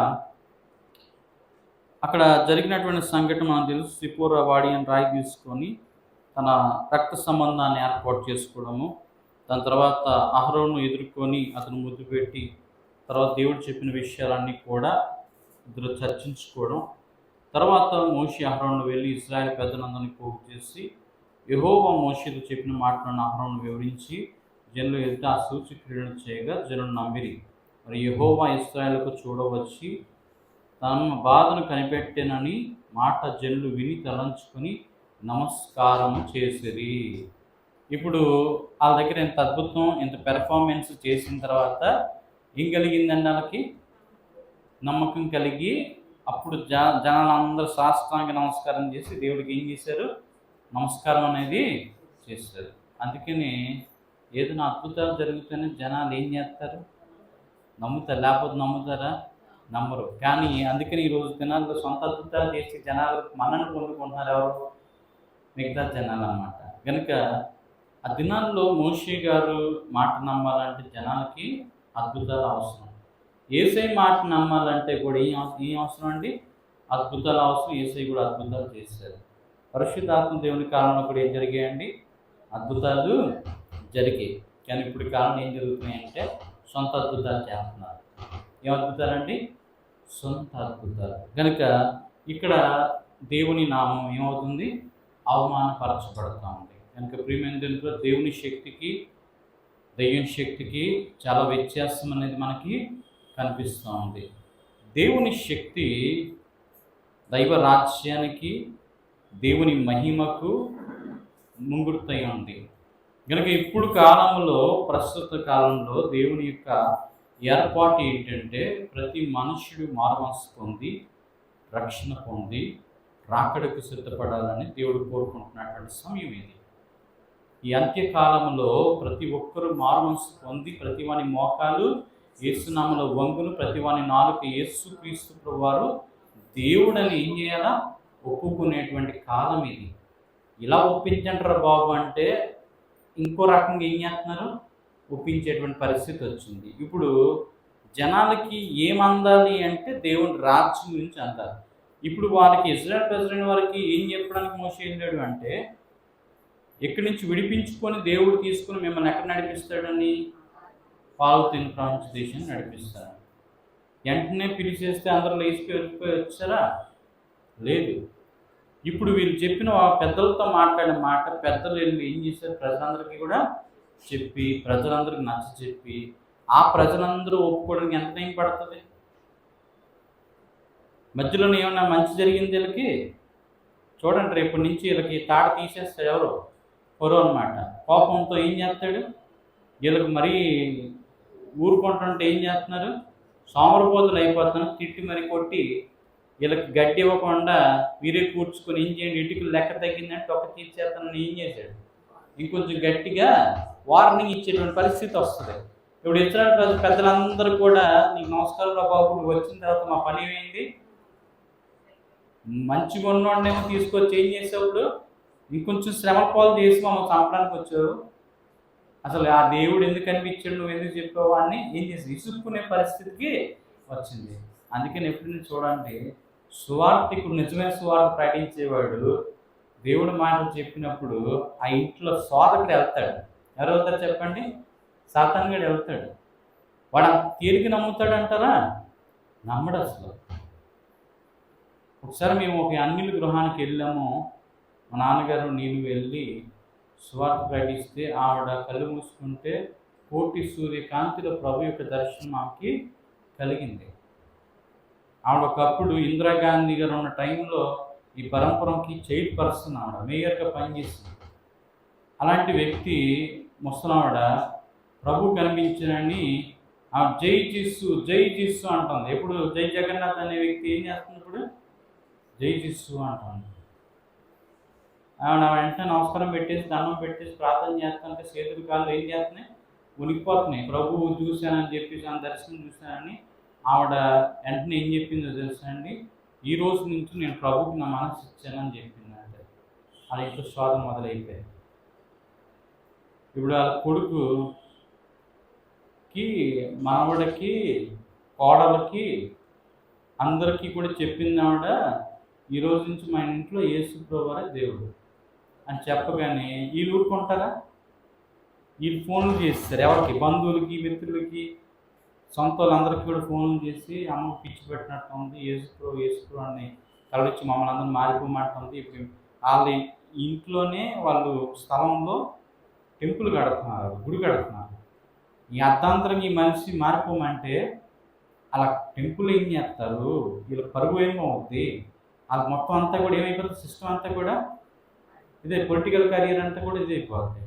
అక్కడ జరిగినటువంటి సంఘటన మనకు తెలుసు. సిపోరా వాడిని రాయి తీసుకొని తన రక్త సంబంధాన్ని ఏర్పాటు చేసుకోవడము, దాని తర్వాత అహరోను ఎదుర్కొని అతను ముద్దు పెట్టి తర్వాత దేవుడు చెప్పిన విషయాలన్నీ కూడా ఇద్దరు చర్చించుకోవడం, తర్వాత మోషే అహరోను వెళ్ళి ఇశ్రాయేలు పెద్దలందరినీ పోగు చేసి యెహోవా మోషేతో చెప్పిన మాటలను అహరోను వివరించి జనులు ఎదుట ఆ సూచక్రియలను చేయగా జనులు నమ్మిరి. మరి యెహోవా ఇశ్రాయేలుకు చూడవచ్చి తమ బాధను కనిపెట్టెనని మాట జనులు విని తలంచుకొని నమస్కారం చేసిరి. ఇప్పుడు వాళ్ళ దగ్గర ఇంత అద్భుతం, ఇంత పెర్ఫార్మెన్స్ చేసిన తర్వాత ఏం కలిగిందండి? వాళ్ళకి నమ్మకం కలిగి అప్పుడు జనాలందరూ సాష్టాంగ నమస్కారం చేసి దేవుడికి ఏం చేశారు? నమస్కారం అనేది చేస్తారు. అందుకని ఏదైనా అద్భుతాలు జరుగుతూనే జనాలు ఏం చేస్తారు? నమ్ముతారు. లేకపోతే నమ్ముతారా? నమ్మరు. కానీ అందుకని ఈరోజు దినాల్లో సొంత అద్భుతాలు చేసి జనాలు మన్నను పొందుకుంటున్నారు. ఎవరు? మిగతా జనాలు అన్నమాట. కనుక ఆ దినాల్లో మోషే గారు మాట నమ్మాలంటే జనాలకి అద్భుతాలు అవసరం. యేసయ్య మాట నమ్మాలంటే కూడా ఏం అవసరం అండి? అద్భుతాలు అవసరం. యేసయ్య కూడా అద్భుతాలు చేశారు. పరిశుద్ధాత్మ దేవుని కాలంలో కూడా ఏం జరిగాయండి? అద్భుతాలు జరిగాయి. కానీ ఇప్పుడు కాలం ఏం జరుగుతున్నాయంటే సొంత అద్భుతాలు చేస్తున్నారు. ఏం అద్భుతాలండి? సొంత అద్భుతాలు. కనుక ఇక్కడ దేవుని నామం ఏమవుతుంది? అవమానపరచబడుతూ ఉంది. కనుక ప్రియమైన దేవుని శక్తికి దయ్యం శక్తికి చాలా వ్యత్యాసం అనేది మనకి కనిపిస్తూ ఉంది. దేవుని శక్తి దైవ రాజ్యానికి, దేవుని మహిమకు ముంగుర్తై ఉంది. కనుక ఇప్పుడు కాలంలో, ప్రస్తుత కాలంలో దేవుని యొక్క ఏర్పాటు ఏంటంటే ప్రతి మనుష్యుడు మారుమనసు పొంది రక్షణ పొంది రాకడకు సిద్ధపడాలని దేవుడు కోరుకుంటున్నటువంటి సమయం ఇది. ఈ అంత్యకాలంలో ప్రతి ఒక్కరూ మారుమనసు పొంది ప్రతి వాని మోకాలు యేసునామములో వంగును, ప్రతి వాని నాలుక యేసుక్రీస్తు ప్రభువారు దేవుడని ఏం చేయాలా? ఒప్పుకునేటువంటి కాలం ఇది. ఇలా ఒప్పించంటారా బాబు అంటే ఇంకో రకంగా ఏం చేస్తున్నారు? ఒప్పించేటువంటి పరిస్థితి వచ్చింది. ఇప్పుడు జనాలకి ఏమందాలి అంటే దేవుని రాజ్యం గురించి అందాలి. ఇప్పుడు వారికి ఇజ్రాయెల్ ప్రెసిడెంట్ వారికి ఏం చెప్పడానికి మోషే వెళ్ళాడు అంటే ఇక్కడి నుంచి విడిపించుకొని దేవుడు తీసుకుని మిమ్మల్ని ఎక్కడ నడిపిస్తాడని? పాలు తిని ప్రపంచ దేశాన్ని నడిపిస్తాడు. వెంటనే పిలిచేస్తే అందరూ వెళ్ళిపోయి వచ్చారా? లేదు. ఇప్పుడు వీళ్ళు చెప్పిన పెద్దలతో మాట్లాడిన మాట పెద్దలు వెళ్ళి ఏం చేశారు? ప్రజలందరికీ కూడా చెప్పి ప్రజలందరికీ నచ్చ చెప్పి ఆ ప్రజలందరూ ఒప్పుకోవడానికి ఎంత టైం పడుతుంది? మధ్యలో ఏమన్నా మంచి జరిగింది వీళ్ళకి? చూడండి, రేపటి నుంచి వీళ్ళకి తాట తీసేస్తాడు ఎవరు? ఫరో అన్నమాట. కోపంతో ఏం చేస్తాడు? వీళ్ళకి మరీ ఊరుకుంటుంటే ఏం చేస్తున్నారు? సోమరపోతులు అయిపోతాను తిట్టి మరీ కొట్టి వీళ్ళకి గడ్డి ఇవ్వకుండా మీరే కూర్చుకొని ఏం చేయండి, ఇటుకలు లెక్క తగ్గిందంటే ఒక తీర్చేస్తానని ఏం చేశాడు? ఇంకొంచెం గట్టిగా వార్నింగ్ ఇచ్చేటువంటి పరిస్థితి వస్తుంది. ఇప్పుడు ఇతర పెద్దలందరూ కూడా నీకు నమస్కారం బాబు, నువ్వు వచ్చిన తర్వాత మా పని ఏమైంది? మంచిగా ఉన్నోడనేమో తీసుకొచ్చి ఏం చేసేవాడు? ఇంకొంచెం శ్రమ పాలు చేసి మమ్మల్ని చంపడానికి వచ్చావు. అసలు ఆ దేవుడు ఎందుకు అనిపించాడు, నువ్వు ఎందుకు చెప్పావు అని ఏం చేసి విసుక్కునే పరిస్థితికి వచ్చింది. అందుకని ఎప్పుడు చూడండి, సువార్థికుడు, నిజమైన సువార్త ప్రకటించేవాడు దేవుడి మాటలు చెప్పినప్పుడు ఆ ఇంట్లో సోదకుడు వెళ్తాడు. ఎవరు వెళ్తారు చెప్పండి? సాతానుగాడు వెళ్తాడు. వాడు తేలిక నమ్ముతాడు అంటారా? నమ్మడు అసలు. ఒకసారి మేము ఒక అన్యుల గృహానికి వెళ్ళాము. మా నాన్నగారు నేను వెళ్ళి సువార్త ప్రకటిస్తే ఆవిడ కళ్ళు మూసుకుంటే కోటి సూర్యకాంతిలో ప్రభు యొక్క దర్శనం ఆమెకి కలిగింది. ఆవిడ ఒకప్పుడు ఇందిరాగాంధీ గారు ఉన్న టైంలో ఈ పరంపరకి చైల్డ్ పర్సన్, ఆవిడ మేయర్గా పనిచేసింది. అలాంటి వ్యక్తి ముసలావిడ ప్రభు కనిపించారని ఆవిడ జై జీసు జై జీసు అంటుంది. ఎప్పుడు జై జగన్నాథ్ అనే వ్యక్తి ఏం చేస్తుంది? ఇప్పుడు జై జీసు అంటుంది. ఆవిడ వెంటనే నమస్కారం పెట్టేసి దండం పెట్టేసి ప్రార్థన చేస్తానంటే చేతులు కాళ్ళు ఏం చేస్తున్నాయి, ఉనికిపోతున్నాయి. ప్రభువు చూశానని చెప్పేసి ఆ దర్శనం చూశానని ఆవిడ వెంటనే ఏం చెప్పిందో తెలుసా అండి, ఈ రోజు నుంచి నేను ప్రభువుకి నా మనసు ఇచ్చానని చెప్పింది. అంటే అది ఇంట్లో శోధన మొదలైపోయింది. ఇప్పుడు ఆ కొడుకుకి, మనవడికి, కోడలకి అందరికీ కూడా చెప్పింది ఆవిడ, ఈ రోజు నుంచి మా ఇంట్లో యేసు ప్రభువే దేవుడు అని చెప్పగానే వీళ్ళు ఊరుకుంటారా? వీళ్ళు ఫోన్లు చేస్తారు ఎవరికి, బంధువులకి, మిత్రులకి, సొంత వాళ్ళందరికీ కూడా ఫోన్లు చేసి అమ్మకు పిచ్చి పెట్టినట్టు ఉంది, యేసు అని తలొచ్చి మమ్మల్ని అందరూ మారిపోమంటుంది. ఇప్పుడు వాళ్ళ ఇంట్లోనే వాళ్ళు స్థలంలో టెంపుల్ కడుతున్నారు, గుడి కడుతున్నారు. ఈ అర్ధాంతరం ఈ మనిషి మారిపోమంటే అలా టెంపుల్ ఏం చేస్తారు, వీళ్ళ పరుగు ఏమవుద్ది, వాళ్ళకి మొత్తం అంతా కూడా ఏమైపోతుంది, సిస్టమ్ అంతా కూడా ఇదే, పొలిటికల్ కెరీర్ అంతా కూడా ఇదే అయిపోతుంది.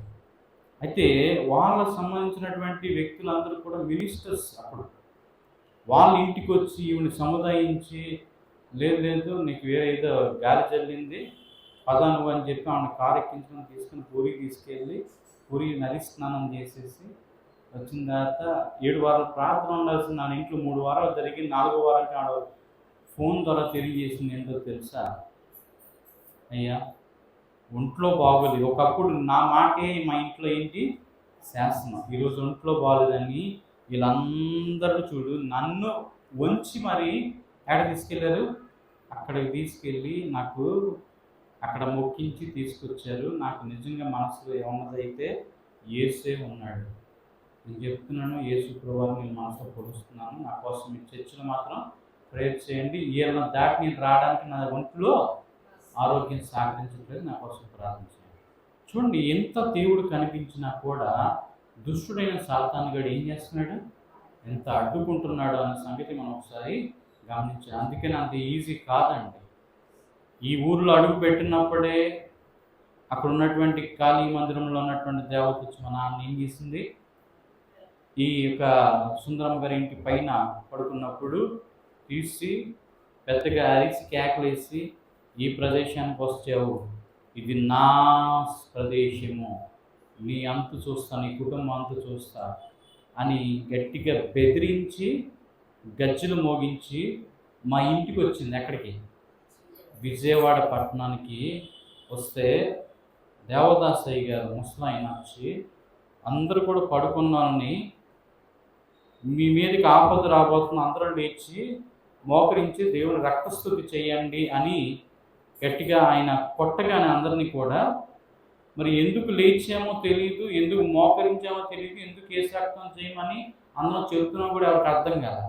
అయితే వాళ్ళకు సంబంధించినటువంటి వ్యక్తులందరూ కూడా మినిస్టర్స్ అప్పుడు వాళ్ళ ఇంటికి వచ్చి ఈవిని సముదాయించి, లేదు లేదు నీకు వేరే ఏదో గాలి చల్లింది పదాను అని చెప్పి ఆమె కారు ఎక్కించుకొని తీసుకుని పూరికి తీసుకెళ్ళి పూరి నది స్నానం చేసేసి వచ్చిన తర్వాత 7 వారాలు ప్రార్థన ఉండాల్సింది నా ఇంట్లో 3 వారాలు జరిగి 4వ వారానికి ఆడ ఫోన్ ద్వారా తెలియజేసింది ఏంటో తెలుసా, అయ్యా ఒంట్లో బాగోలేదు, ఒకప్పుడు నా మాటే మా ఇంట్లో ఏంటి శాసనం, ఈరోజు ఒంట్లో బాగోలేదని వీళ్ళందరూ చూడు నన్ను వంచి మరి ఎక్కడ తీసుకెళ్ళారు, అక్కడికి తీసుకెళ్ళి నాకు అక్కడ మొక్కించి తీసుకొచ్చారు. నాకు నిజంగా మనసులో ఏమన్నదైతే యేసే ఉన్నాడు, నేను చెప్తున్నాను, యేసు ప్రభువుని నేను మనసులో కొలుస్తున్నాను, నా కోసం మీ చర్చలు మాత్రం ప్రేయర్ చేయండి, వీళ్ళని దాటి నేను రావడానికి నా ఒంట్లో ఆరోగ్యం సహకరించట్లేదు, నా కోసం ప్రార్థన చేయండి. చూడండి, ఎంత దేవుడు కనిపించినా కూడా దుష్టుడైన సాతానుగాడు ఏం చేస్తున్నాడు, ఎంత అడ్డుకుంటున్నాడు అనే సంగతి మనం ఒకసారి గమనించాలి. అందుకని అంత ఈజీ కాదండి. ఈ ఊర్లో అడుగు పెట్టినప్పుడే అక్కడ ఉన్నటువంటి కాళీ మందిరంలో ఉన్నటువంటి దేవత వచ్చి మా నాన్న ఏం చేసింది, ఈ యొక్క సుందరం గారి ఇంటి పైన పడుకున్నప్పుడు తీసి పెద్దగా అరిసి కేకలేసి, ఈ ప్రదేశానికి వచ్చావు, ఇది నా ప్రదేశము, నీ అంతు చూస్తా, నీ కుటుంబం అంతు చూస్తా అని గట్టిగా బెదిరించి గజ్జలు మోగించి మా ఇంటికి వచ్చింది. ఎక్కడికి, విజయవాడ పట్టణానికి వస్తే దేవదాసయ్య గారు ముసలాయన వచ్చి అందరూ కూడా పడుకున్నారని, మీ మీదకి ఆపద రాబోతున్న అందరూ లేచి మోకరించి దేవుని రక్తస్తుతి చేయండి అని గట్టిగా ఆయన కొట్టగానే అందరినీ కూడా, మరి ఎందుకు లేచామో తెలియదు, ఎందుకు మోకరించామో తెలియదు, ఎందుకు ఏ రక్తం చేయమని అందరం చెబుతున్నాం కూడా ఎవరికి అర్థం కాదు.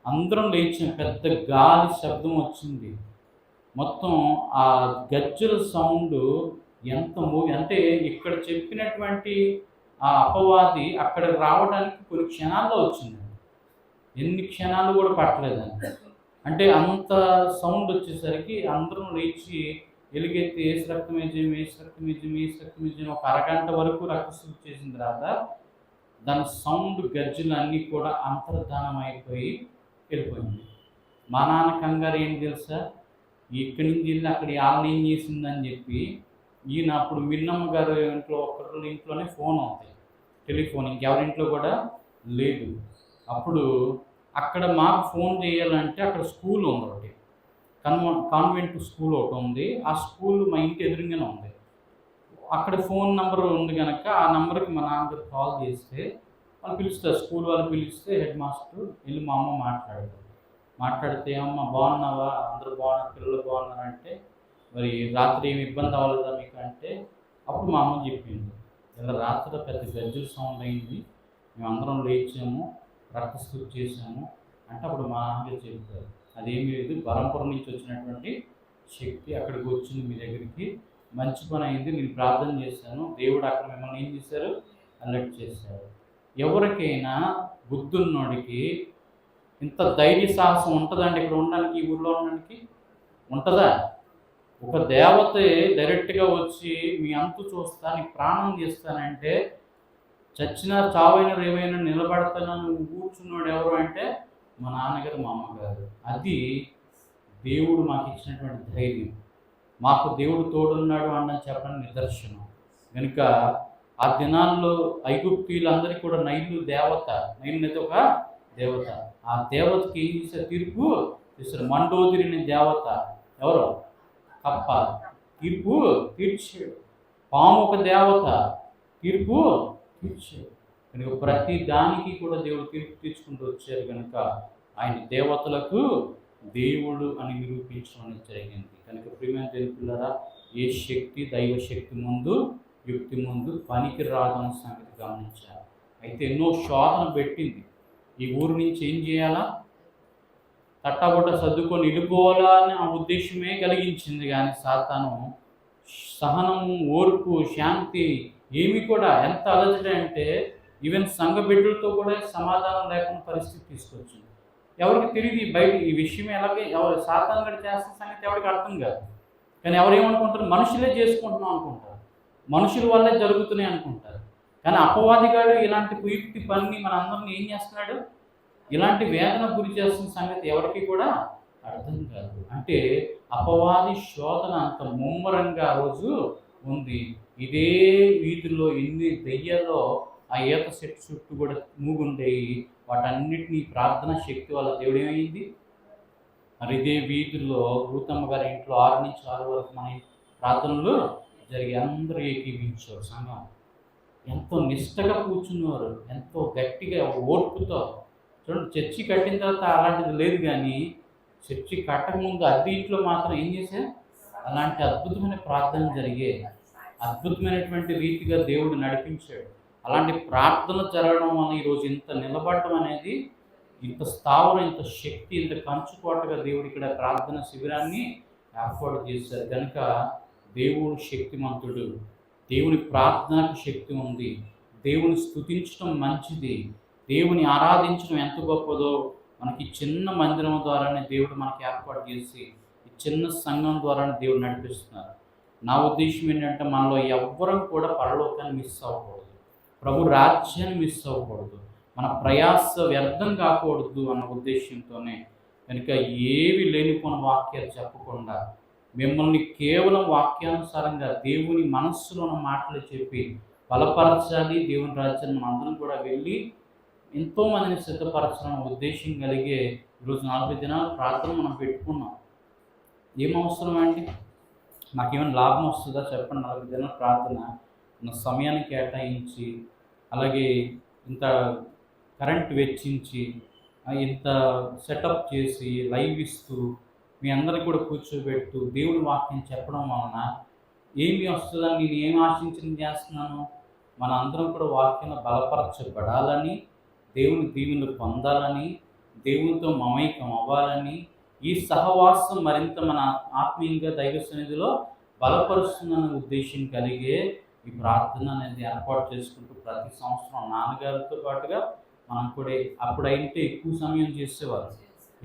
అందరం లేచాం, పెద్ద గాలి శబ్దం వచ్చింది, మొత్తం ఆ గజ్జల సౌండ్ ఎంత అంటే ఇక్కడ చెప్పినటువంటి ఆ అపవాది అక్కడ రావడానికి కొన్ని క్షణాల్లో వచ్చింది, ఎన్ని క్షణాలు కూడా పట్టలేదండి. అంటే అంత సౌండ్ వచ్చేసరికి అందరం లేచి ఎలుగెత్తి ఏసు రక్తమేజం, ఏసు రక్తమేజం, ఏసు రక్తమేజం ఒక అరగంట వరకు రక్తశుద్ధి చేసిన తర్వాత దాని సౌండ్ గజ్జలు అన్నీ కూడా అంతర్ధానం అయిపోయి వెళ్ళిపోయింది. మా నాన్న కంగారు ఏం తెలుసా, ఇక్కడి నుంచి వెళ్ళి అక్కడ వాళ్ళని ఏం చేసిందని చెప్పి ఈయన అప్పుడు మిన్నమ్మ గారు ఇంట్లో ఒక్కరి ఇంట్లోనే ఫోన్ అవుతాయి, టెలిఫోన్, ఇంకెవరింట్లో కూడా లేదు. అప్పుడు అక్కడ మాకు ఫోన్ చేయాలంటే అక్కడ స్కూల్ ఉంది ఒకటి, కాన్వెంట్ స్కూల్ ఒకటి ఉంది, ఆ స్కూల్ మా ఇంటి ఎదురుగానే ఉంది. అక్కడ ఫోన్ నెంబర్ ఉంది కనుక ఆ నెంబర్కి మా నాన్నగారు కాల్ చేస్తే వాళ్ళు పిలుస్తారు, స్కూల్ వాళ్ళు పిలిస్తే హెడ్ మాస్టర్ వెళ్ళి మా అమ్మ మాట్లాడితే, అమ్మ బాగున్నావా, అందరూ బాగున్నారు, పిల్లలు బాగున్నారంటే, మరి రాత్రి ఏమి ఇబ్బంది అవ్వలేదా మీకు అంటే, అప్పుడు మా అమ్మ చెప్పింది, ఇలా రాత్రి పెద్ద గజ్జల సౌండ్ అయింది, మేమందరం లేచాము, రక్తశుద్ధి చేశాము అంటే, అప్పుడు మా నాన్నగారు చెప్తారు, అదేమీ లేదు, బరంపురం నుంచి వచ్చినటువంటి శక్తి అక్కడికి వచ్చింది మీ దగ్గరికి, మంచి పని అయింది, నేను ప్రార్థన చేశాను, దేవుడు అక్కడ మిమ్మల్ని ఏం చేశారు, అలర్ట్ చేశారు. ఎవరికైనా బుద్ధున్నోడికి ఇంత ధైర్య సాహసం ఉంటుందండి ఇక్కడ ఉండడానికి, ఈ ఊళ్ళో ఉండడానికి ఉంటుందా? ఒక దేవతే డైరెక్ట్గా వచ్చి మీ అంతు చూస్తా, నీ ప్రాణం చేస్తానంటే, చచ్చినా చావైనా ఏమైనా నిలబడతానని నువ్వు కూర్చున్నాడు ఎవరు అంటే మా నాన్నగారు, మా అమ్మగారు. అది దేవుడు మాకు ఇచ్చినటువంటి ధైర్యం. మాకు దేవుడు తోడున్నాడు అన్న చెప్పడం నిదర్శనం. కనుక ఆ దినాల్లో ఐగుప్తీయులందరికీ కూడా నైలు దేవత, నైలు అనేది ఒక దేవత. ఆ దేవతకి ఏం చేశారు? తీర్పు చేశారు. మండోదిరిని దేవత ఎవరు? కప్ప, తీర్పు తీర్చాడు. పాము ఒక దేవత, తీర్పు తీర్చాడు. కనుక ప్రతి దానికి కూడా దేవుడు తీర్పు తీర్చుకుంటూ వచ్చారు. కనుక ఆయన దేవతలకు దేవుడు అని నిరూపించడం జరిగింది. కనుక ప్రియమైన దేవులారా, ఏ శక్తి దైవ శక్తి ముందు, యుక్తి ముందు పనికి రాదన్న సంగతి గమనించాలి. అయితే ఎన్నో శోధన పెట్టింది. ఈ ఊరు నుంచి ఏం చేయాలా? తట్టబుట్ట సర్దుకొని వెళ్ళిపోవాలా అని ఆ ఉద్దేశమే కలిగించింది. కానీ సాతాను సహనము, ఓర్పు, శాంతి ఏమి కూడా ఎంత అలజడి అంటే ఈవెన్ సంఘ బిడ్డలతో కూడా సమాధానం లేకుండా పరిస్థితి తీసుకొచ్చింది. ఎవరికి తెలియదు బయట ఈ విషయం ఎలాగే ఎవరు సాతాను గడి చేస్తున్న సంగతి ఎవరికి అర్థం కాదు. కానీ ఎవరేమనుకుంటారు? మనుషులే చేసుకుంటున్నాం అనుకుంటారు, మనుషుల వల్లే జరుగుతున్నాయి అనుకుంటారు. కానీ అపవాదిగాడు ఇలాంటి కుయుక్తి పని మన అందరిని ఏం చేస్తున్నాడు? ఇలాంటి వేదన గురి చేస్తున్న సంగతి ఎవరికి కూడా అర్థం కాదు. అంటే అపవాది శోధన అంత ముమ్మరంగా ఆ రోజు ఉంది. ఇదే వీధిలో ఎన్ని దెయ్యాల్లో ఆ ఈత చెట్టు చుట్టూ కూడా మూగుండేవి. వాటన్నిటినీ ప్రార్థన శక్తి వల్ల దేవుడు ఏమైంది? మరి ఇదే వీధుల్లో రూతమ్మ గారి ఇంట్లో 6 నుంచి 6 వరకు మన ప్రార్థనలు జరిగి అందరూ ఏకీవించారు. సంఘం ఎంతో నిష్టగా కూర్చున్నారు, ఎంతో గట్టిగా ఓర్పుతో. చూడండి, చర్చి కట్టిన తర్వాత అలాంటిది లేదు, కానీ చర్చి కట్టకముందు అద్దె ఇంట్లో మాత్రం ఏం చేశారు? అలాంటి అద్భుతమైన ప్రార్థన జరిగే, అద్భుతమైనటువంటి రీతిగా దేవుడు నడిపించాడు. అలాంటి ప్రార్థన జరగడం వల్ల ఈరోజు ఇంత నిలబడటం అనేది, ఇంత స్థావరం, ఇంత శక్తి, ఇంత కంచుకోటగా దేవుడు ఇక్కడ ప్రార్థన శిబిరాన్ని ఏర్పాటు చేశారు. కనుక దేవుడు శక్తిమంతుడు, దేవుని ప్రార్థనకు శక్తి ఉంది. దేవుని స్తుతించడం మంచిది, దేవుని ఆరాధించడం ఎంత గొప్పదో మనకి చిన్న మందిరం ద్వారానే దేవుడు మనకి ఏర్పాటు చేసి ఈ చిన్న సంఘం ద్వారానే దేవుడు నడిపిస్తున్నారు. నా ఉద్దేశం ఏంటంటే మనలో ఎవ్వరం కూడా పరలోకాన్ని మిస్ అవ్వకూడదు, ప్రభు రాజ్యాన్ని మిస్ అవ్వకూడదు, మన ప్రయాస వ్యర్థం కాకూడదు అన్న ఉద్దేశంతోనే కనుక ఏవి లేనిపోయిన వాక్యాలు చెప్పకుండా మిమ్మల్ని కేవలం వాక్యానుసారంగా దేవుని మనస్సులో ఉన్న మాటలు చెప్పి బలపరచాలి. దేవుని రాజ్యాన్ని మనం అందరం కూడా వెళ్ళి ఎంతోమందిని సిద్ధపరచాలన్న ఉద్దేశం కలిగే ఈరోజు 40 దినాల ప్రార్థన మనం పెట్టుకున్నాం. ఏం అవసరం అండి? నాకేమైనా లాభం వస్తుందా చెప్పండి? 40 దినాల ప్రార్థన నా సమయాన్ని కేటాయించి, అలాగే ఇంత కరెంట్ వెచ్చించి, ఇంత సెటప్ చేసి, లైవ్ ఇస్తూ, మీ అందరికీ కూడా కూర్చోబెడుతూ దేవుని వాక్యం చెప్పడం వలన ఏమి వస్తుందని నేను ఏం ఆశించింది చేస్తున్నాను? మన అందరం కూడా వాక్యంలో బలపరచబడాలని, దేవుని దీవెనలు పొందాలని, దేవునితో మమైకం అవ్వాలని, ఈ సహవాసం మరింత మన ఆత్మీయంగా దైవ సన్నిధిలో బలపరుస్తుందన్న ఉద్దేశం కలిగే ఈ ప్రార్థన అనేది ఏర్పాటు చేసుకుంటూ ప్రతి సంవత్సరం నాన్నగారితో పాటుగా మనం కూడా అప్పుడైతే ఎక్కువ సమయం చేసేవారు,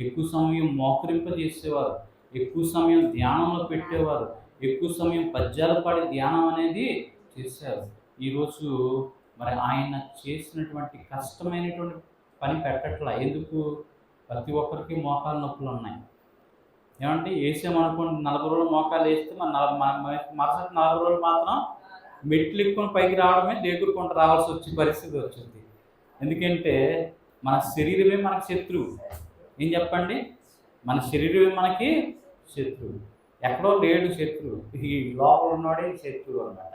ఎక్కువ సమయం మోకరింపజేసేవారు, ఎక్కువ సమయం ధ్యానంలో పెట్టేవారు, ఎక్కువ సమయం పద్యాలు పాడి ధ్యానం అనేది చేశారు. ఈరోజు మరి ఆయన చేసినటువంటి కష్టమైనటువంటి పని పెట్టట్లా. ఎందుకు? ప్రతి ఒక్కరికి మోకాలు నొప్పులు ఉన్నాయి. ఏమంటే వేసామనుకోండి, 40 రోజులు మోకాలు వేస్తే మరుసటి 40 రోజులు మాత్రం మెట్లు ఎక్కుని పైకి రావడమే దేగురుకుంటూ రావాల్సి వచ్చే పరిస్థితి వచ్చింది. ఎందుకంటే మన శరీరమే మనకి శత్రువు. ఏం చెప్పండి? మన శరీరమే మనకి శత్రువు. ఎక్కడో లేడు శత్రువు, ఈ లోపల ఉన్నవాడే శత్రువు అనమాట.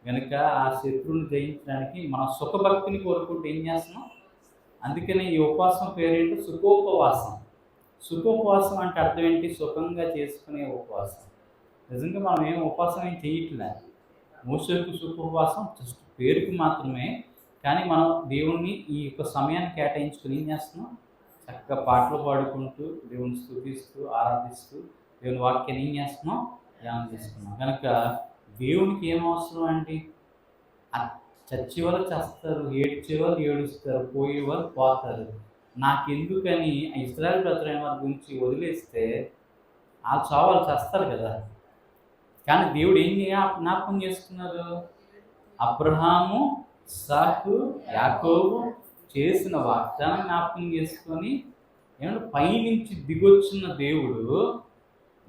కనుక ఆ శత్రువుని జయించడానికి మన సుఖభక్తిని కోరుకుంటూ ఏం చేస్తున్నాం? అందుకని ఈ ఉపవాసం పేరేంటి? సుఖోపవాసం. సుఖోపవాసం అంటే అర్థం ఏంటి? సుఖంగా చేసుకునే ఉపవాసం. నిజంగా మనం ఏం ఉపవాసం ఏం చేయట్లే. మోసేకు సుఖోపవాసం జస్ట్ పేరుకి మాత్రమే. కానీ మనం దేవుణ్ణి ఈ యొక్క సమయాన్ని కేటాయించుకుని ఏం చేస్తున్నాం? చక్కగా పాటలు పాడుకుంటూ, దేవుని స్తుతిస్తూ, ఆరాధిస్తూ, దేవుని వాక్యాన్ని ఏం చేస్తున్నాం? ధ్యానం చేసుకున్నాం. కనుక దేవునికి ఏం అవసరం అండి? చచ్చేవాళ్ళు చేస్తారు, ఏడ్చేవాళ్ళు ఏడుస్తారు, పోయేవాళ్ళు పోతారు. నాకెందుకని ఇశ్రాయేలు ప్రజలైన వారి గురించి వదిలేస్తే వాళ్ళు చావాళ్ళు చేస్తారు కదా. కానీ దేవుడు ఏం జ్ఞాపకం చేసుకున్నారు? అబ్రహాము, ఇస్సాకు, యాకోబు చేసిన వాగ్దానం జ్ఞాపకం చేసుకొని, ఏమంటే పైనుంచి దిగొచ్చిన దేవుడు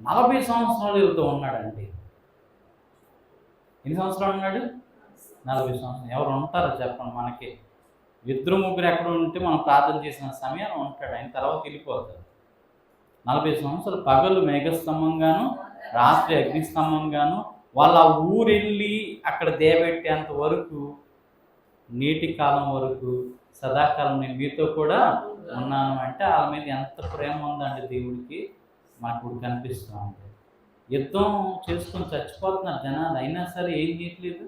40 సంవత్సరాలు వీళ్ళతో ఉన్నాడండి. ఎన్ని సంవత్సరాలు ఉన్నాడు? 40 సంవత్సరాలు. ఎవరు ఉంటారో చెప్పండి మనకి? ఇద్దరు ముగ్గురు ఎక్కడ ఉంటే మనం ప్రార్థన చేసిన సమయాన్ని ఉంటాడు, ఆయన తర్వాత వెళ్ళిపోతాడు. 40 సంవత్సరాలు పగలు మేఘస్తంభంగాను, రాత్రి అగ్నిస్తంభంగాను, వాళ్ళ ఊరెళ్ళి అక్కడ దేవెట్టేంత వరకు, నేటి కాలం వరకు, సదాకాలం నేను మీతో కూడా ఉన్నాను అంటే వాళ్ళ మీద ఎంత ప్రేమ ఉందండి దేవుడికి మనకు కనిపిస్తూ ఉంది. యుద్ధం చేసుకొని చచ్చిపోతున్నారు జనాలు, అయినా సరే ఏం చేయట్లేదు.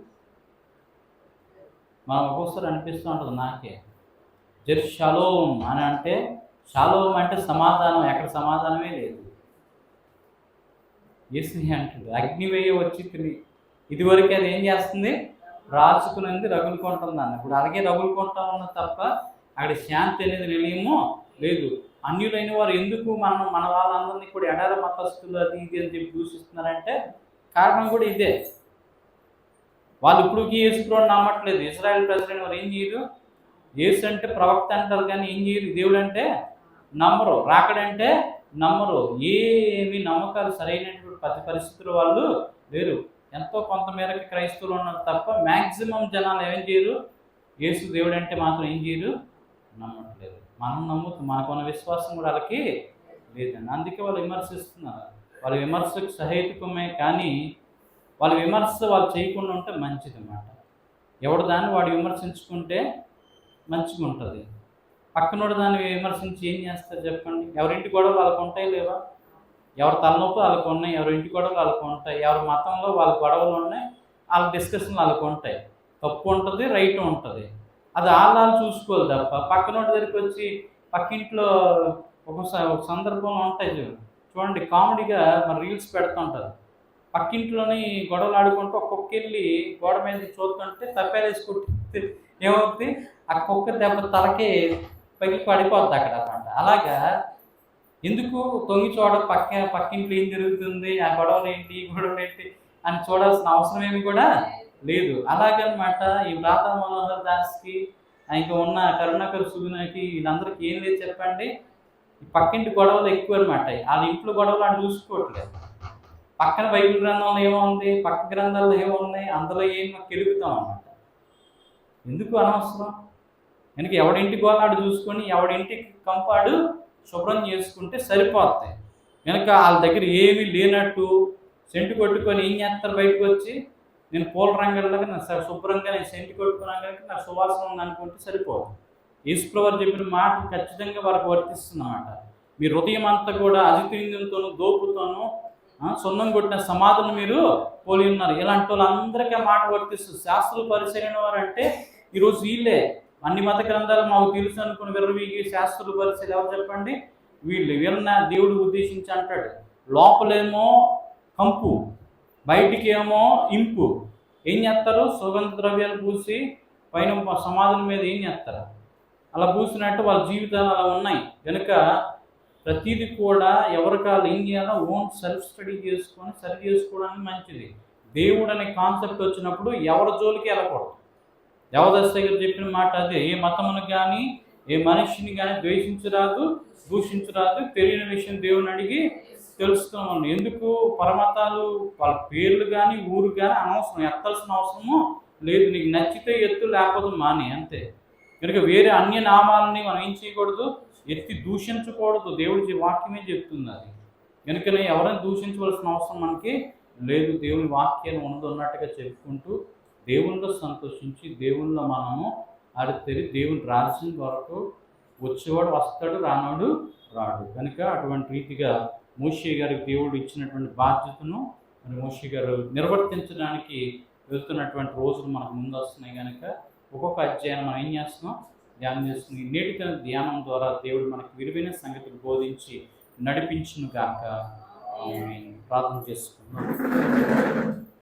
మనం ఒక్కొక్కసారి అనిపిస్తూ ఉంటుంది నాకే, షలోమ్ అని అంటే, షలోమ్ అంటే సమాధానం, ఎక్కడ సమాధానమే లేదు. యేసు అంటాడు అగ్నివేయ వచ్చి తిని, ఇదివరకు అది ఏం చేస్తుంది? రాచుకునేది రగులుకుంటుంది అన్న. ఇప్పుడు అలాగే రగులుకుంటా ఉన్నది తప్ప అక్కడ శాంతి అనేది నిలయమో లేదు. అన్యులైన వారు ఎందుకు మన వాళ్ళందరినీ కూడా ఎడారి మతస్థులు అది ఇది అని చెప్పి దూషిస్తున్నారంటే కారణం కూడా ఇదే. వాళ్ళు ఇప్పుడుకి యేసుప్రభువుని నమ్మట్లేదు. ఇశ్రాయేల్ ప్రజలైన వారు ఏం చేయరు? యేసు అంటే ప్రవక్త అంటారు కానీ ఏం చేయరు. దేవుడు అంటే నమ్మరు, రాకడంటే నమ్మరు. ఏమి నమ్మకాలు సరైనటువంటి పరిస్థితులు వాళ్ళు లేరు. ఎంతో కొంతమేరకు క్రైస్తవులు ఉన్నారు తప్ప మ్యాక్సిమం జనాలు ఏం చేయరు? యేసు దేవుడు అంటే మాత్రం ఏం చేయరు? నమ్మట్లేదు. మనం నమ్ముతాం, మనకున్న విశ్వాసం కూడా వాళ్ళకి లేదండి. అందుకే వాళ్ళు విమర్శిస్తున్నారు. వాళ్ళ విమర్శకు సహేతుకమే కానీ వాళ్ళ విమర్శ వాళ్ళు చేయకుండా ఉంటే మంచిది అన్నమాట. ఎవడు దాన్ని వాడు విమర్శించుకుంటే మంచిగా ఉంటుంది. పక్కనోడు దాన్ని విమర్శించి ఏం చేస్తారు చెప్పండి? ఎవరింటి గొడవలు వాళ్ళకు ఉంటాయి లేవా? ఎవరి తలనొప్పి వాళ్ళకు ఉన్నాయి, ఎవరి ఇంటి గొడవలు వాళ్ళకు ఉంటాయి, ఎవరి మతంలో వాళ్ళ గొడవలు ఉన్నాయి, వాళ్ళ డిస్కషన్లు వాళ్ళకు ఉంటాయి. తప్పు ఉంటుంది, రైట్ ఉంటుంది. అది వాళ్ళు చూసుకోవాలి తప్ప పక్కనోడి దగ్గరికి వచ్చి పక్కింట్లో ఒక సందర్భంలో ఉంటాయి చూడండి, కామెడీగా మన రీల్స్ పెడుతుంటారు. పక్కింట్లోని గొడవలు ఆడుకుంటూ ఒక్కొక్క వెళ్ళి గోడ మీద చూస్తుంటే తప్పేసుకుంటే ఏమవుతుంది? ఆ కుక్క దెబ్బ తలకి పైకి పడిపోద్ది అక్కడ అన్నమాట. అలాగా ఎందుకు తొంగి చూడ పక్కింట్లో ఏం జరుగుతుంది, ఆ గొడవలు ఏంటి, ఈ గొడవలు ఏంటి అని చూడాల్సిన అవసరం ఏమి కూడా లేదు. అలాగనమాట ఈ రాధా మనోహర్ దాస్కి, ఇంకా ఉన్న కరుణాకర్ సుగుణకి, వీళ్ళందరికీ ఏం లేదు చెప్పండి? ఈ పక్కింటి గొడవలు ఎక్కువ అనమాట. వాళ్ళ ఇంట్లో గొడవలు అని చూసుకోవట్లేదు. పక్కన బైబిల్ గ్రంథంలో ఏముంది, పక్క గ్రంథాల్లో ఏమున్నాయి, అందులో ఏం కెలుగుతాం అన్నమాట. ఎందుకు అనవసరం? ఎందుకు ఎవడింటి గోలాడు చూసుకొని ఎవడింటి కంపాడు శుభ్రం చేసుకుంటే సరిపోతాయి. కనుక వాళ్ళ దగ్గర ఏమీ లేనట్టు సెంటు కొట్టుకొని ఏం చేస్తారు? బయటకు వచ్చి నేను పూల రంగులాగా నా శుభ్రంగా నేను సెంటు కొట్టుకున్నాను కనుక నా సువాసన ఉంది అనుకుంటే సరిపోదు. యేసుప్రభువు చెప్పిన మాట ఖచ్చితంగా వారికి వర్తిస్తుందన్నమాట. మీ హృదయం అంతా కూడా అజితేంద్రంతోనూ దోపుతోనూ సొంతం కొట్టిన సమాధులు మీరు పోలి ఉన్నారు. ఇలాంటి వాళ్ళందరికీ ఆ మాట వర్తిస్తుంది. శాస్త్రులు పరిశీలన వారు అంటే ఈరోజు వీళ్ళే. అన్ని మత గ్రంథాలు మాకు తెలుసు అనుకుని విరవీగి శాస్త్రులు పరిశీలి ఎవరు చెప్పండి? వీళ్ళ దేవుడు ఉద్దేశించి అంటాడు, లోపలేమో కంపు, బయటికి ఏమో ఇంపు. ఏం చేస్తారు? సుగంధ ద్రవ్యాలు పూసి పైన సమాధుల మీద ఏం చేస్తారు? అలా పూసినట్టు వాళ్ళ జీవితాలు అలా ఉన్నాయి. కనుక ప్రతిదీ కూడా ఎవరికాలు ఏం చేయాలో ఓన్ సెల్ఫ్ స్టడీ చేసుకొని సరి చేసుకోవడానికి మంచిది. దేవుడు అనే కాన్సెప్ట్ వచ్చినప్పుడు ఎవరి జోలికి వెళ్ళకూడదు. దేవదాస్ దగ్గర చెప్పిన మాట అదే, ఏ మతమును కానీ ఏ మనిషిని కానీ ద్వేషించరాదు, దూషించరాదు, తెలియని విషయం దేవుని అడిగి తెలుసుకున్నాను. ఎందుకు? పరమతాలు వాళ్ళ పేర్లు కానీ ఊరు కానీ అనవసరం, ఎత్తాల్సిన అవసరము లేదు. నీకు నచ్చితే ఎత్తు, లేకపోతే మాని, అంతే. కనుక వేరే అన్య నామాలని మనం ఏం చేయకూడదు? ఎత్తి దూషించకూడదు. దేవుడి వాక్యమే చెప్తుంది అది. కనుకనే ఎవరైనా దూషించవలసిన అవసరం మనకి లేదు. దేవుని వాక్యాన్ని ఉన్నట్టుగా చెప్పుకుంటూ దేవునిలో సంతోషించి దేవునిలో మనము అడితేరి దేవుని రాజ్యం వరకు వచ్చేవాడు వస్తాడు, రానోడు రాడు. కనుక అటువంటి రీతిగా మోషే గారికి దేవుడు ఇచ్చినటువంటి బాధ్యతను మరి మోషే గారు నిర్వర్తించడానికి వెళ్తున్నటువంటి రోజులు మనకు ముందు వస్తున్నాయి. కనుక ఒక్కొక్క అధ్యాయం మనం ఏం చేస్తున్నాం? ధ్యానం చేస్తుంది. నేటి ధ్యానం ద్వారా దేవుడు మనకు విలువైన సంగతులు బోధించి నడిపించును గాక. ప్రార్థన చేసుకుందాం.